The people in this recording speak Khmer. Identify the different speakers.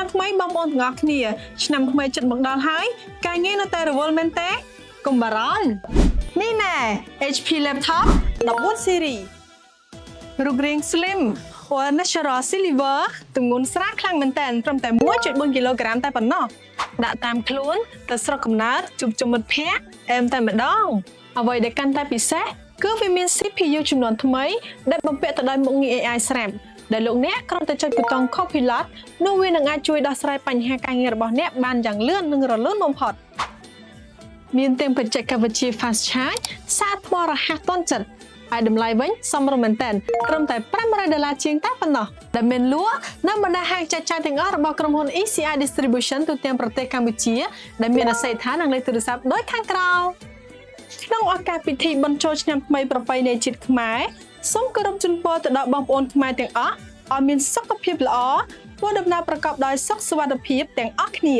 Speaker 1: ឆ្នាំថ្មីបងប្អូនទាំងអស់គ្នាឆ្នាំថ្មីចិត្តមកដល់ហើយការងារនៅតែរវល់មែនទេកុំបារម្ភនេះណែ HP laptop 14 series រូបរាង slim natural silver ទម្ងន់ស្រាលខ្លាំងមែនទែនត្រឹមតែ 1.4 គីឡូក្រាមតែប៉ុណ្ណោះដាក់តាមខ្លួនទៅស្រុកកំណើតជួបជុំមិត្តភ័ក្តិអែមតែម្ដងអ្វីដែលកាន់តែពិសេសគឺវាមាន CPU ចំនួនថ្មីដែលបំពាក់ទៅដោយមុខងារ AI ស្រាប់ដែលលោកអ្នកគ្រាន់តែចុចប៊ូតុង Copilot នោះវានឹងអាចជួយដោះស្រាយបញ្ហាការងាររបស់អ្នកបានយ៉ាងលឿននិងរលូនបំផុតមានទាំងបច្ចេកវិទ្យា Fast Charge សារថ្មរហ័សទាន់ចិត្តហើយតម្លៃវិញសមរម្យមែនទែនត្រឹមតែ$500ជាងតែប៉ុណ្ណោះដែលមានលក់នៅបណ្ដាហាងចែកចាយទាំងអស់របស់ក្រុមហ៊ុន ECI Distribution ទូទាំងប្រទេសកម្ពុជាដែលមានអាស័យដ្ឋាននិងលេខទូរស័ព្ទដូចខាងក្រោមក្នុងឱកាសពិធីបុណ្យចូលឆ្នាំថ្មីប្រពៃណីជាតិខ្មែរសូមគោរពជូនពរទៅដល់បងប្អូនខ្មែរទាំងអស់ឲ្យមានសុខភាពល្អធ្វើដំណើរប្រកបដោយសុខសុវត្ថិភាពទាំងអស់គ្នា